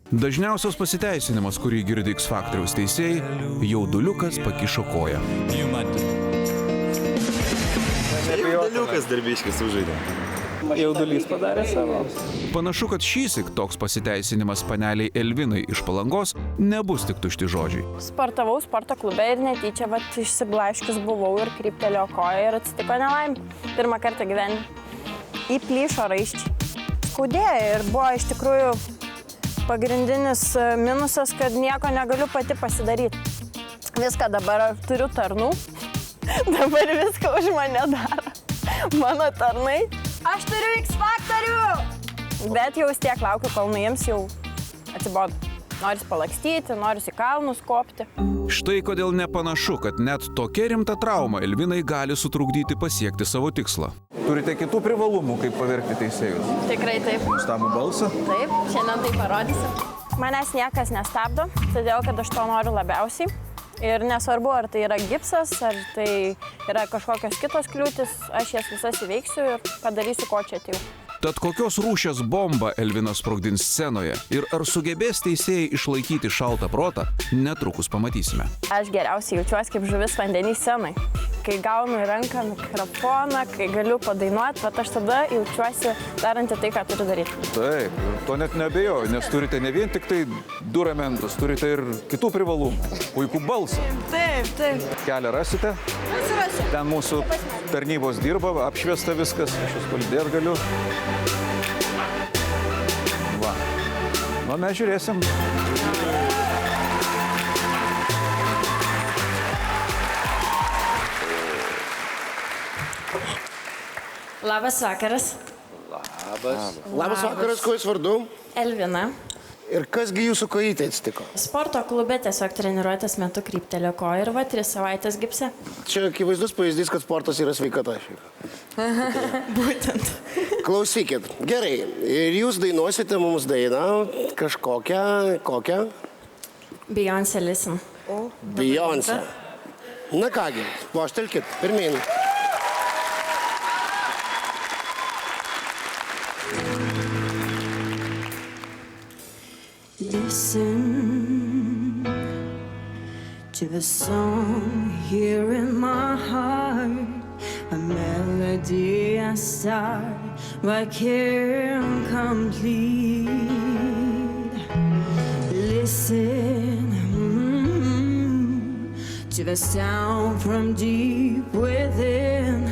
Dažniausias pasiteisinimas, kurį girdi X Faktoriaus teisėjai, jauduliukas pakišo koją. Jauduliukas darbiškis sužaidė. Jaudulys padarė savo. Panašu, kad šįsyk toks pasiteisinimas paneliai Elvinai iš Palangos nebus tik tušti žodžiai. Sportavau sporto klube ir netyčia išsiblaškius buvau ir kryptelėjo koją ir atsitiko nelaimė. Pirmą kartą gyvenime. Įplyšo raiščiai. Skaudėjo ir buvo iš tikrųjų pagrindinis minusas, kad nieko negaliu pati pasidaryti. Viską dabar turiu tarnų, dabar viską už mane daro. Mano tarnai. Aš turiu X Faktorių! Bet jau vis tiek laukiu, kol nuims jau atsibodo. Noris palakstyti, noris į kalnus kopti. Štai kodėl nepanašu, kad net tokia rimta trauma Elvinai gali sutrukdyti pasiekti savo tikslą. Turite kitų privalumų, kaip pavergti teisėjus? Tikrai taip. Nuostabų balsą? Taip, šiandien tai parodysiu. Manęs niekas nestabdo, todėl kad aš to noriu labiausiai. Ir nesvarbu, ar tai yra gipsas, ar tai yra kažkokios kitos kliūtis, aš jas visas įveiksiu ir padarysiu, ko čia atėjau. Tad kokios rūšies bombą Elvina sprogdins scenoje ir ar sugebės teisėjai išlaikyti šaltą protą, netrukus pamatysime. Aš geriausiai jaučiuosi kaip žuvis vandenį scenai. Kai gaunu į ranką mikrofoną, kai galiu padainuoti, bet aš tada jaučiuosi daranti tai, ką turiu daryti. Taip, ir to net neabejoju, nes turite ne vien tik tai du ramentus, turite ir kitų privalumų. Puikų balsą. Taip, taip. Kelią rasite? Atsirasiu. Ten mūsų tarnybos dirba, apšviesta viskas, aš jūs palydėt galiu. Va. Nu, mes žiūrėsim. Labas vakaras. Labas vakaras, kuo jūs vardu? Elvina. Ir kasgi jūsų kojytė atsitiko? Sporto klube tiesiog treniruotės metu kryptelėjo koją ir 3 savaitės gipse. Čia akivaizdus pavyzdys, kad sportas yra sveikata. Būtent. Klausykit, gerai, ir jūs dainuosite mums dainą kažkokią, kokią? Beyoncé Listen. Beyoncé. Na kągi, voštelkit, pirmin. Listen to the song here in my heart, a melody I start but can't complete. Listen to the sound from deep within.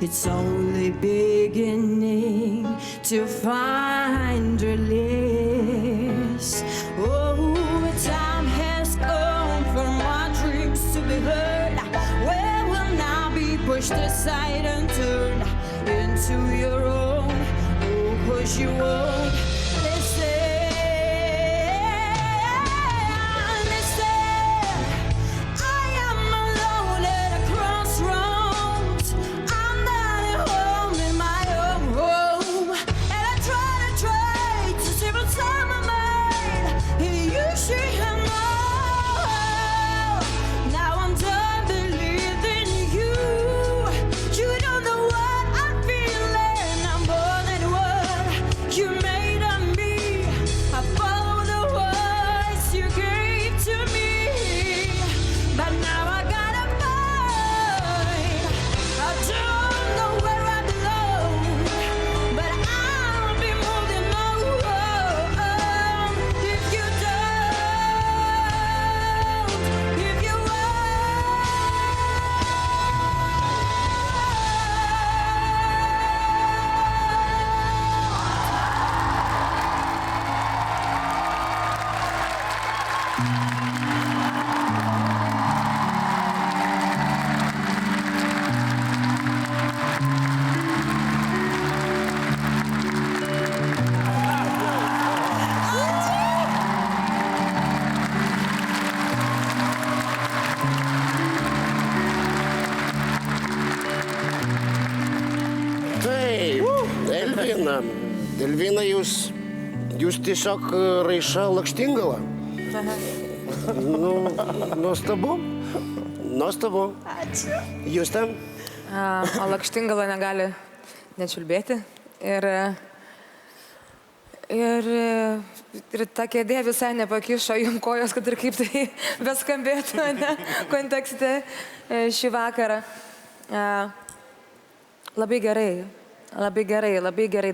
It's only beginning to find release. Oh, time has come for my dreams to be heard. Where will now be pushed aside and turned into your own? Oh, 'cause you won't listen. Listen, I am alone at a crossroads. I'm not at home in my own home, and I try to see what's on my mind. You should have known. Now I'm done believing you. You don't know what I'm feeling. I'm more than what you made of me. I follow the words you gave to me, but now I gotta find. I don't know where I belong, but I'll be moving on if you don't, if you Taip, Elvina. Elvina, jūs tiesiog raiša lakštingala. Nu, nuostabu. Nuostabu. Ačiū. Jūs ten? O lakštingala negali nečiulbėti. Ir Ir ta kėdė visai nepakišo jum kojos, kad ir kaip tai beskambėtų, ne, kontekste šį vakarą. Labai gerai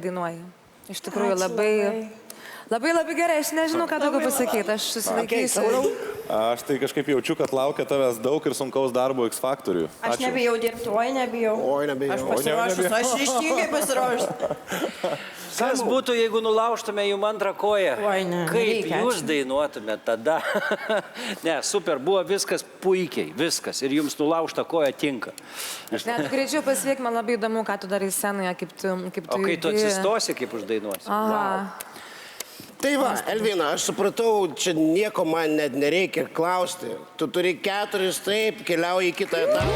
dainuoji. Iš tikrųjų, labai gerai, aš nežinau, ką daugiau pasakyti, aš susilaikysiu. Aš tai kažkaip jaučiu, kad laukia tavęs daug ir sunkaus darbo X Factoriui. Aš nebijau dirbti, oi nebijau. Aš pasiruošus, aš ištingai pasiruošus. Kas būtų, jeigu nulaužtume jum antrą koją? Oi, ne, Kaip nereikia, jūs dainuotumėte tada? Ne, super, buvo viskas puikiai, viskas. Ir jums nulaužta koja tinka. Net greičiau pasiek, man labai įdomu, ką tu darai scenoje, kaip tu O kai tu atsistosi, kaip uždainuosi? Aha. Tai va, Elvina, aš supratau, čia nieko man net nereikia klausti. Tu turi 4 taip, keliauji į kitą etapą.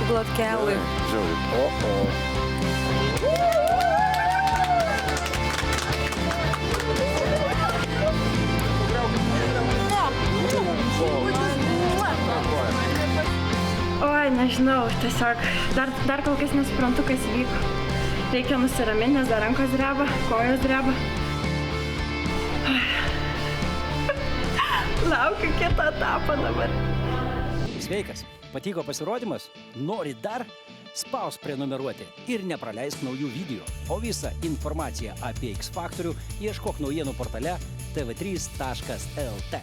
Glotkelai. Oi, nežinau, tiesiog dar kol kas nesuprantu, kas vyko. Reikia nusiraminti, nes dar rankos dreba, kojos dreba. Laukiu kitą etapą dabar. Sveikas, patiko pasirodymas? Nori dar? Spausk prenumeruoti ir nepraleisk naujų video. O visą informaciją apie X Factorių ieškok naujienų portale tv3.lt.